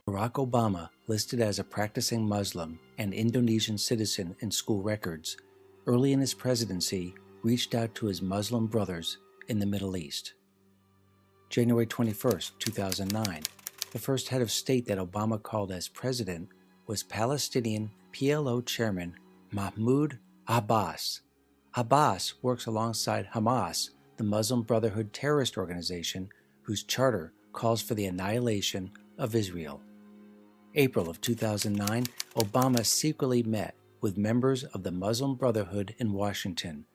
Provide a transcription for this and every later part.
Barack Obama, listed as a practicing Muslim and Indonesian citizen in school records, early in his presidency reached out to his Muslim brothers in the Middle East. January 21, 2009, the first head of state that Obama called as president was Palestinian PLO chairman Mahmoud Abbas. Abbas works alongside Hamas, the Muslim Brotherhood terrorist organization whose charter calls for the annihilation of Israel. April of 2009, Obama secretly met with members of the Muslim Brotherhood in Washington,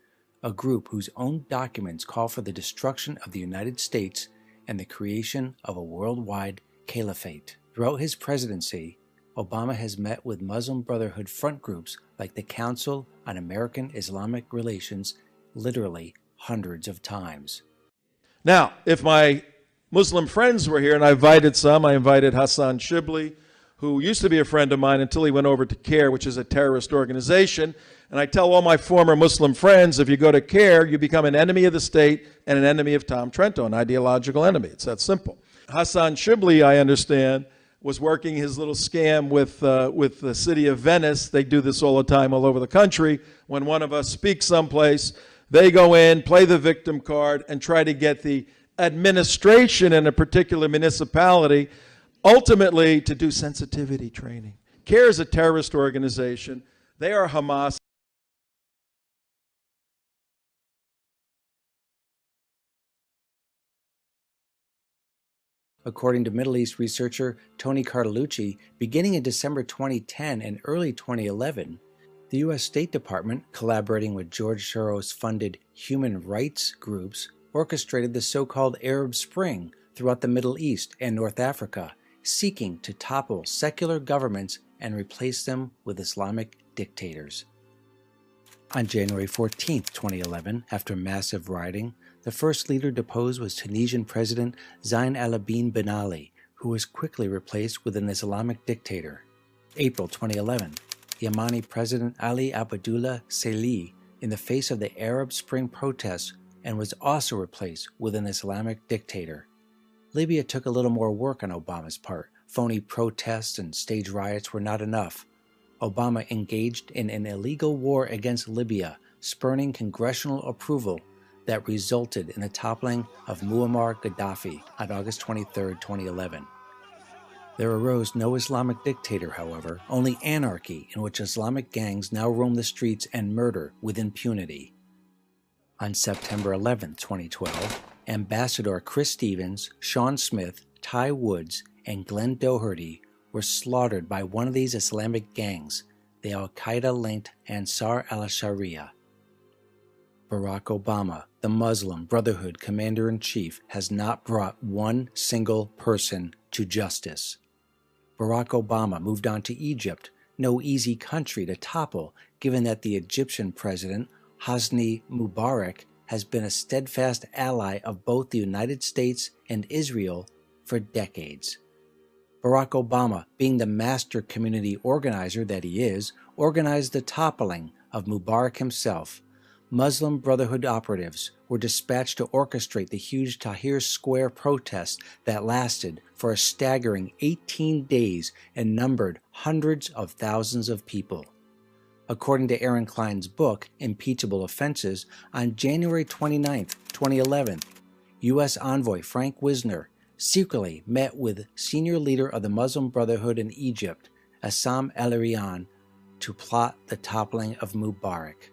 a group whose own documents call for the destruction of the United States and the creation of a worldwide caliphate. Throughout his presidency, Obama has met with Muslim Brotherhood front groups like the Council on American Islamic Relations literally hundreds of times. Now, if my Muslim friends were here, and I invited some, I invited Hassan Shibli, who used to be a friend of mine until he went over to CARE, which is a terrorist organization. And I tell all my former Muslim friends, if you go to CARE, you become an enemy of the state and an enemy of Tom Trento, an ideological enemy. It's that simple. Hassan Shibli, I understand, was working his little scam with the city of Venice. They do this all the time all over the country. When one of us speaks someplace, they go in, play the victim card, and try to get the administration in a particular municipality ultimately to do sensitivity training. CARE is a terrorist organization. They are Hamas. According to Middle East researcher Tony Cartalucci, beginning in December 2010 and early 2011, the U.S. State Department, collaborating with George Soros-funded human rights groups, orchestrated the so-called Arab Spring throughout the Middle East and North Africa, seeking to topple secular governments and replace them with Islamic dictators. On January 14, 2011, after massive rioting, the first leader deposed was Tunisian President Zine Al Abidine Ben Ali, who was quickly replaced with an Islamic dictator. April 2011, Yemeni President Ali Abdullah Saleh in the face of the Arab Spring protests and was also replaced with an Islamic dictator. Libya took a little more work on Obama's part. Phony protests and stage riots were not enough. Obama engaged in an illegal war against Libya, spurning congressional approval that resulted in the toppling of Muammar Gaddafi on August 23, 2011. There arose no Islamic dictator, however, only anarchy in which Islamic gangs now roam the streets and murder with impunity. On September 11, 2012, Ambassador Chris Stevens, Sean Smith, Ty Woods, and Glenn Doherty were slaughtered by one of these Islamic gangs, the al-Qaeda-linked Ansar al-Sharia. Barack Obama, the Muslim Brotherhood Commander-in-Chief, has not brought one single person to justice. Barack Obama moved on to Egypt, no easy country to topple given that the Egyptian president, Hosni Mubarak, has been a steadfast ally of both the United States and Israel for decades. Barack Obama, being the master community organizer that he is, organized the toppling of Mubarak himself. Muslim Brotherhood operatives were dispatched to orchestrate the huge Tahrir Square protests that lasted for a staggering 18 days and numbered hundreds of thousands of people. According to Aaron Klein's book, Impeachable Offenses, on January 29, 2011, U.S. envoy Frank Wisner secretly met with senior leader of the Muslim Brotherhood in Egypt, Assam El-Arian, to plot the toppling of Mubarak.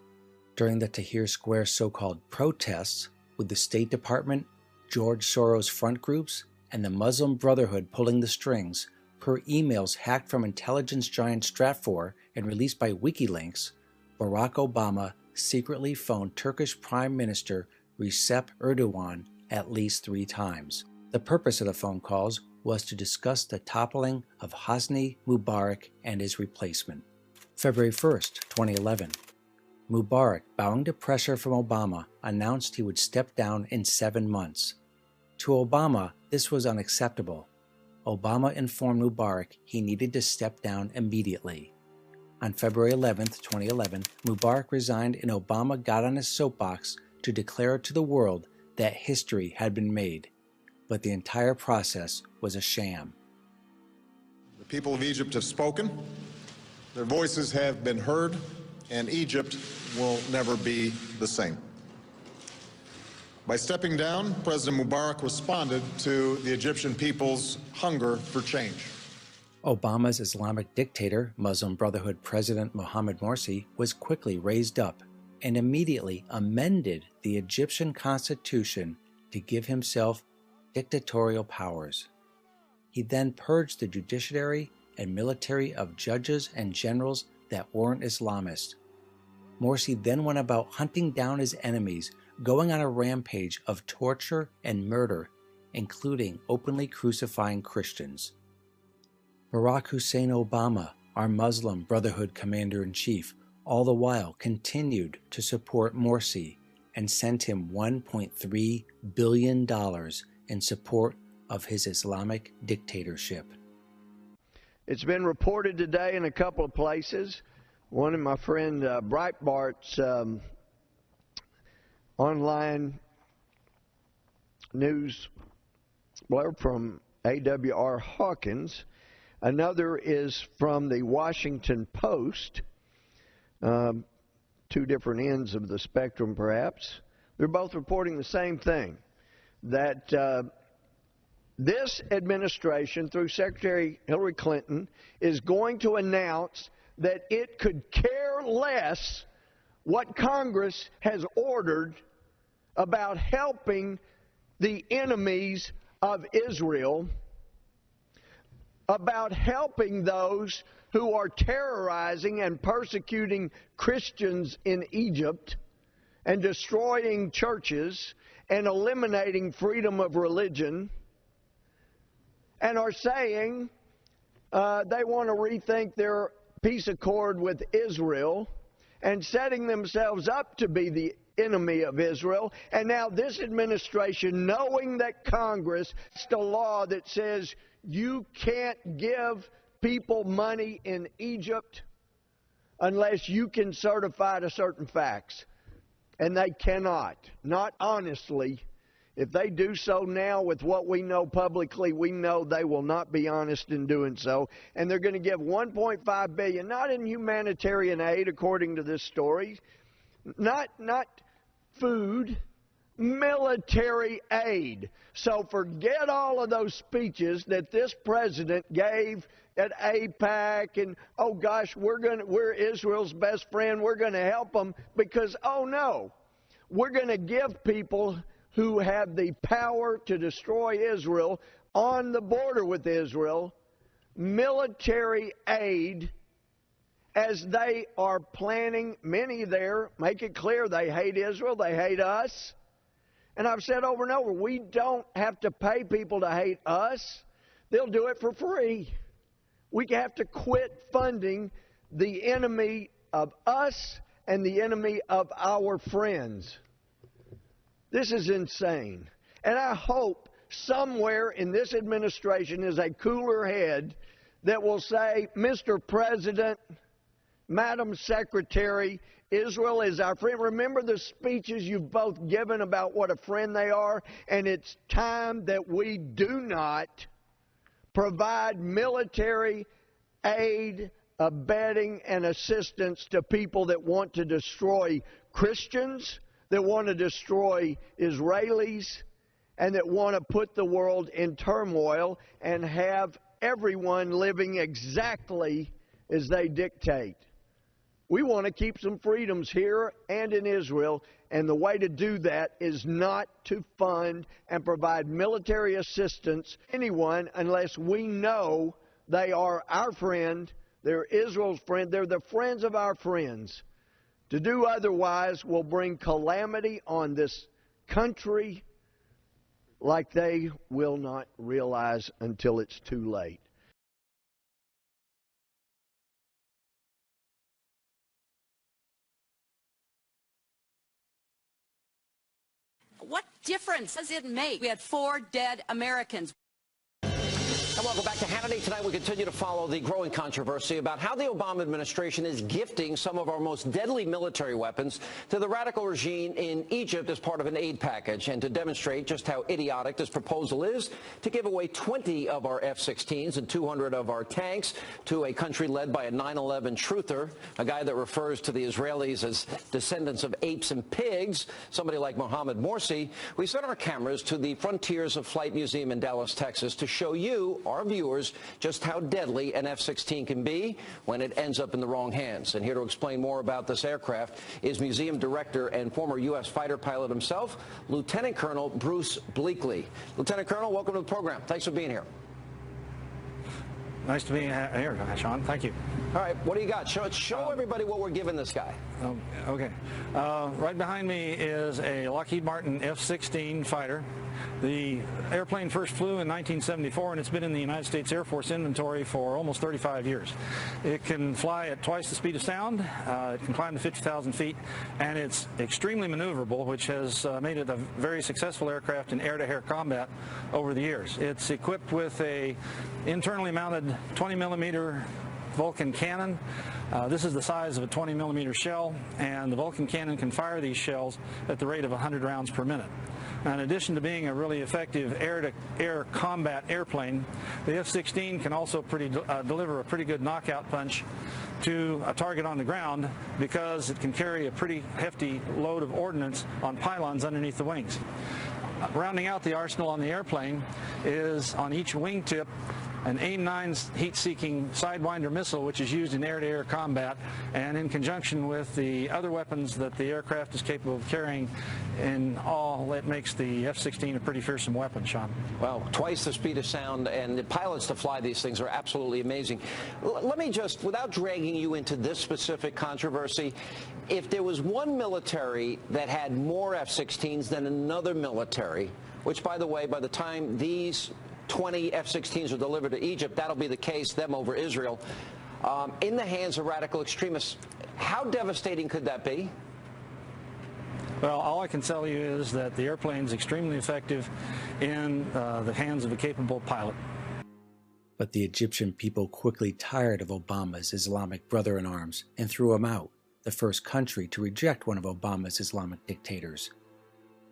During the Tahrir Square so-called protests, with the State Department, George Soros front groups, and the Muslim Brotherhood pulling the strings, per emails hacked from intelligence giant Stratfor and released by WikiLeaks, Barack Obama secretly phoned Turkish Prime Minister Recep Erdogan at least 3 times. The purpose of the phone calls was to discuss the toppling of Hosni Mubarak and his replacement. February 1, 2011. Mubarak, bowing to pressure from Obama, announced he would step down in 7 months. To Obama, this was unacceptable. Obama informed Mubarak he needed to step down immediately. On February 11, 2011, Mubarak resigned and Obama got on his soapbox to declare to the world that history had been made. But the entire process was a sham. people of Egypt have spoken, their voices have been heard, and Egypt will never be the same. By stepping down, President Mubarak responded to the Egyptian people's hunger for change. Obama's Islamic dictator, Muslim Brotherhood President Mohamed Morsi, was quickly raised up and immediately amended the Egyptian constitution to give himself dictatorial powers. He then purged the judiciary and military of judges and generals that weren't Islamist. Morsi then went about hunting down his enemies, going on a rampage of torture and murder, including openly crucifying Christians. Barack Hussein Obama, our Muslim Brotherhood commander-in-chief, all the while continued to support Morsi and sent him $1.3 billion in support of his Islamic dictatorship. It's been reported today in a couple of places. One of my friend Breitbart's online news blurb from A.W.R. Hawkins. Another is from the Washington Post, two different ends of the spectrum perhaps. They're both reporting the same thing, that this administration, through Secretary Hillary Clinton, is going to announce that it could care less what Congress has ordered about helping the enemies of Israel, about helping those who are terrorizing and persecuting Christians in Egypt and destroying churches and eliminating freedom of religion, and are saying they want to rethink their peace accord with Israel and setting themselves up to be the enemy of Israel. And now this administration, knowing that Congress passed a law that says you can't give people money in Egypt unless you can certify to certain facts. And they cannot, not honestly. If they do so now with what we know publicly, we know they will not be honest in doing so. And they're going to give $1.5 billion, not in humanitarian aid, according to this story, not food, military aid. So forget all of those speeches that this president gave at AIPAC and, oh gosh, we're Israel's best friend, we're going to help them, because, oh no, we're going to give people who have the power to destroy Israel on the border with Israel military aid as they are planning. Many there make it clear they hate Israel, they hate us. And I've said over and over, we don't have to pay people to hate us. They'll do it for free. We have to quit funding the enemy of us and the enemy of our friends. This is insane. And I hope somewhere in this administration is a cooler head that will say, Mr. President, Madam Secretary, Israel is our friend. Remember the speeches you've both given about what a friend they are? And it's time that we do not provide military aid, abetting, and assistance to people that want to destroy Christians, that want to destroy Israelis, and that want to put the world in turmoil and have everyone living exactly as they dictate. We want to keep some freedoms here and in Israel, and the way to do that is not to fund and provide military assistance to anyone unless we know they are our friend, they're Israel's friend, they're the friends of our friends. To do otherwise will bring calamity on this country like they will not realize until it's too late. What difference does it make? We had 4 dead Americans. And welcome back to Hannity. Tonight we continue to follow the growing controversy about how the Obama administration is gifting some of our most deadly military weapons to the radical regime in Egypt as part of an aid package. And to demonstrate just how idiotic this proposal is, to give away 20 of our F-16s and 200 of our tanks to a country led by a 9/11 truther, a guy that refers to the Israelis as descendants of apes and pigs, somebody like Mohammed Morsi, we sent our cameras to the Frontiers of Flight Museum in Dallas, Texas, to show you, our viewers, just how deadly an F-16 can be when it ends up in the wrong hands. And here to explain more about this aircraft is museum director and former U.S. fighter pilot himself, Lieutenant Colonel Bruce Bleakley. Lieutenant Colonel, welcome to the program. Thanks for being here. Nice to be here, Sean. Thank you. All right, what do you got? Show everybody what we're giving this guy. Okay. Right behind me is a Lockheed Martin F-16 fighter. The airplane first flew in 1974, and it's been in the United States Air Force inventory for almost 35 years. It can fly at twice the speed of sound. It can climb to 50,000 feet, and it's extremely maneuverable, which has made it a very successful aircraft in air-to-air combat over the years. It's equipped with a internally mounted 20-millimeter Vulcan cannon. This is the size of a 20-millimeter shell, and the Vulcan cannon can fire these shells at the rate of 100 rounds per minute. Now, in addition to being a really effective air-to-air combat airplane, the F-16 can also deliver a pretty good knockout punch to a target on the ground because it can carry a pretty hefty load of ordnance on pylons underneath the wings. Rounding out the arsenal on the airplane is on each wingtip an AIM-9 heat-seeking Sidewinder missile, which is used in air-to-air combat, and in conjunction with the other weapons that the aircraft is capable of carrying, in all, that makes the F-16 a pretty fearsome weapon, Sean. Well, twice the speed of sound, and the pilots to fly these things are absolutely amazing. Let me just, without dragging you into this specific controversy, if there was one military that had more F-16s than another military, which, by the way, by the time these 20 F-16s are delivered to Egypt, that'll be the case, them over Israel, in the hands of radical extremists, how devastating could that be? Well, all I can tell you is that the airplane's extremely effective in the hands of a capable pilot. But the Egyptian people quickly tired of Obama's Islamic brother-in-arms and threw him out, the first country to reject one of Obama's Islamic dictators.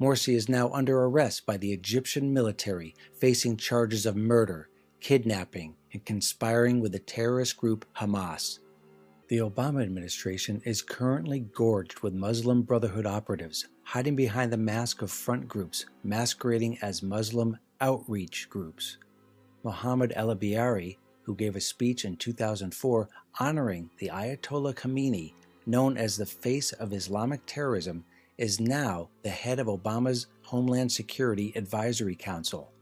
Morsi is now under arrest by the Egyptian military, facing charges of murder, kidnapping, and conspiring with the terrorist group Hamas. The Obama administration is currently gorged with Muslim Brotherhood operatives, hiding behind the mask of front groups, masquerading as Muslim outreach groups. Mohammed El-Biari, who gave a speech in 2004 honoring the Ayatollah Khamenei, known as the face of Islamic terrorism, is now the head of Obama's Homeland Security Advisory Council.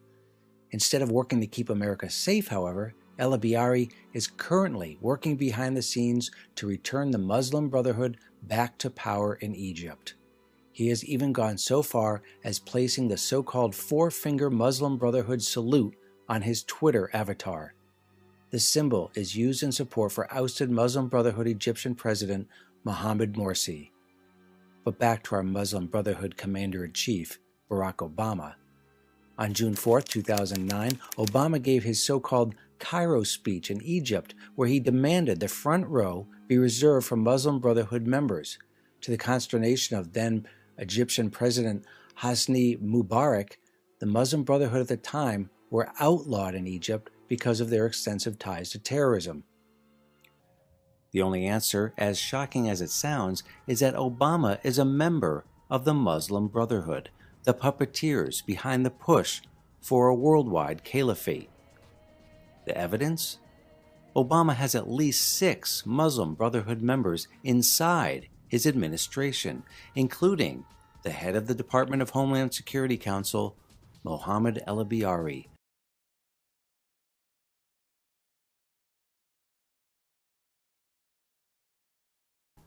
Instead of working to keep America safe, however, El-Biari is currently working behind the scenes to return the Muslim Brotherhood back to power in Egypt. He has even gone so far as placing the so-called four-finger Muslim Brotherhood salute on his Twitter avatar. The symbol is used in support for ousted Muslim Brotherhood Egyptian President Mohammed Morsi. But back to our Muslim Brotherhood Commander-in-Chief, Barack Obama. On June 4, 2009, Obama gave his so-called Cairo speech in Egypt, where he demanded the front row be reserved for Muslim Brotherhood members, to the consternation of then Egyptian President Hosni Mubarak. The Muslim Brotherhood at the time were outlawed in Egypt because of their extensive ties to terrorism. The only answer, as shocking as it sounds, is that Obama is a member of the Muslim Brotherhood, the puppeteers behind the push for a worldwide caliphate. The evidence? Obama has at least 6 Muslim Brotherhood members inside his administration, including the head of the Department of Homeland Security Council, Mohammed El-Biari,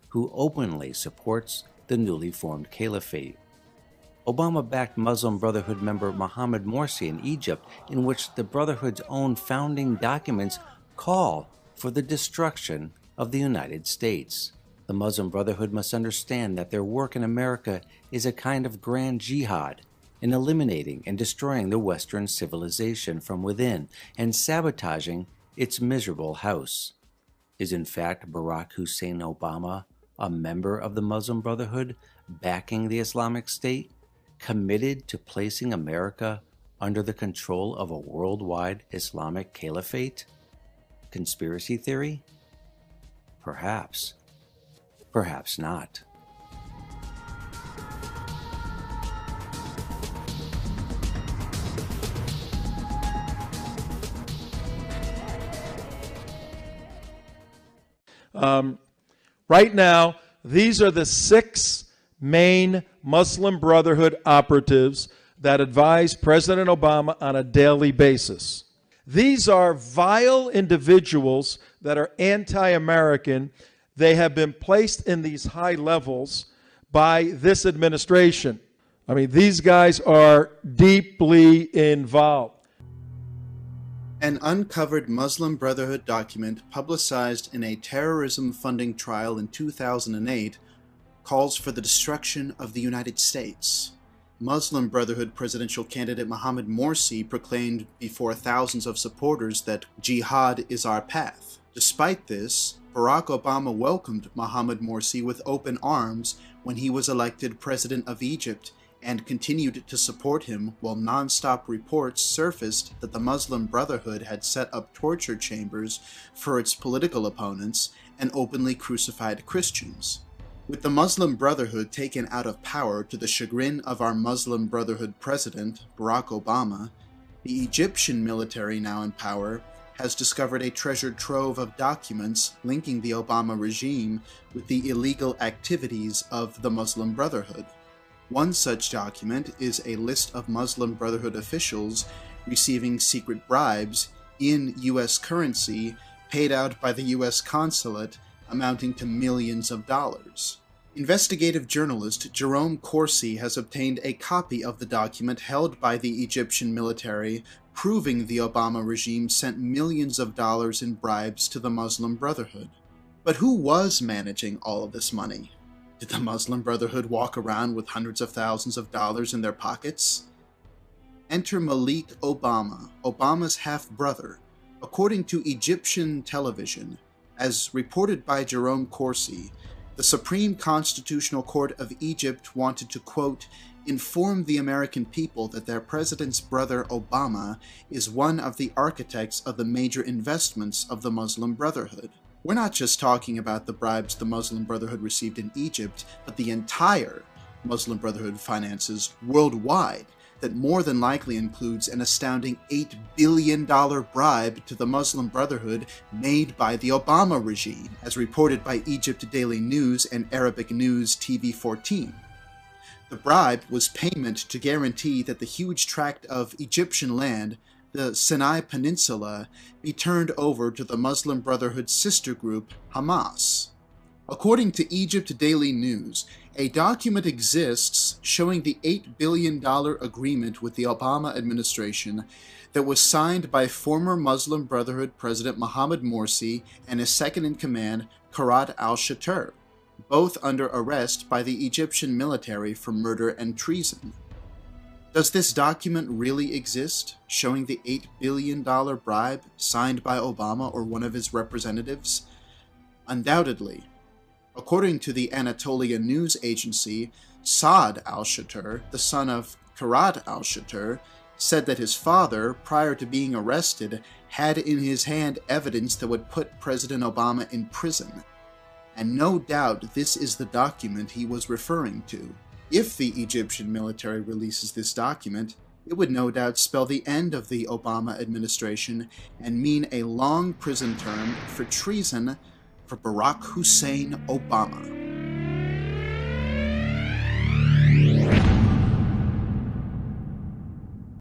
who openly supports the newly formed caliphate. Obama backed Muslim Brotherhood member Mohammed Morsi in Egypt, in which the Brotherhood's own founding documents call for the destruction of the United States. The Muslim Brotherhood must understand that their work in America is a kind of grand jihad, in eliminating and destroying the Western civilization from within and sabotaging its miserable house. Is in fact Barack Hussein Obama a member of the Muslim Brotherhood, backing the Islamic State, committed to placing America under the control of a worldwide Islamic caliphate? Conspiracy theory? Perhaps. Perhaps not. Right now, these are the 6 main Muslim Brotherhood operatives that advise President Obama on a daily basis. These are vile individuals that are anti-American. They have been placed in these high levels by this administration. I mean, these guys are deeply involved. An uncovered Muslim Brotherhood document publicized in a terrorism funding trial in 2008 calls for the destruction of the United States. Muslim Brotherhood presidential candidate Mohammed Morsi proclaimed before thousands of supporters that jihad is our path. Despite this, Barack Obama welcomed Mohammed Morsi with open arms when he was elected president of Egypt and continued to support him while non-stop reports surfaced that the Muslim Brotherhood had set up torture chambers for its political opponents and openly crucified Christians. With the Muslim Brotherhood taken out of power to the chagrin of our Muslim Brotherhood president, Barack Obama, the Egyptian military now in power has discovered a treasure trove of documents linking the Obama regime with the illegal activities of the Muslim Brotherhood. One such document is a list of Muslim Brotherhood officials receiving secret bribes in U.S. currency paid out by the U.S. consulate, amounting to millions of dollars. Investigative journalist Jerome Corsi has obtained a copy of the document held by the Egyptian military, proving the Obama regime sent millions of dollars in bribes to the Muslim Brotherhood. But who was managing all of this money? Did the Muslim Brotherhood walk around with hundreds of thousands of dollars in their pockets? Enter Malik Obama, Obama's half-brother. According to Egyptian television, as reported by Jerome Corsi, the Supreme Constitutional Court of Egypt wanted to, quote, inform the American people that their president's brother Obama is one of the architects of the major investments of the Muslim Brotherhood. We're not just talking about the bribes the Muslim Brotherhood received in Egypt, but the entire Muslim Brotherhood finances worldwide that more than likely includes an astounding $8 billion bribe to the Muslim Brotherhood made by the Obama regime, as reported by Egypt Daily News and Arabic News TV 14. The bribe was payment to guarantee that the huge tract of Egyptian land, the Sinai Peninsula, be turned over to the Muslim Brotherhood sister group, Hamas. According to Egypt Daily News, a document exists showing the $8 billion agreement with the Obama administration that was signed by former Muslim Brotherhood President Mohammed Morsi and his second-in-command, Karat al-Shatur, both under arrest by the Egyptian military for murder and treason. Does this document really exist, showing the $8 billion bribe signed by Obama or one of his representatives? Undoubtedly. According to the Anatolia news agency, Saad al-Shatur, the son of Karat al-Shatur, said that his father, prior to being arrested, had in his hand evidence that would put President Obama in prison. And no doubt this is the document he was referring to. If the Egyptian military releases this document, it would no doubt spell the end of the Obama administration and mean a long prison term for treason for Barack Hussein Obama.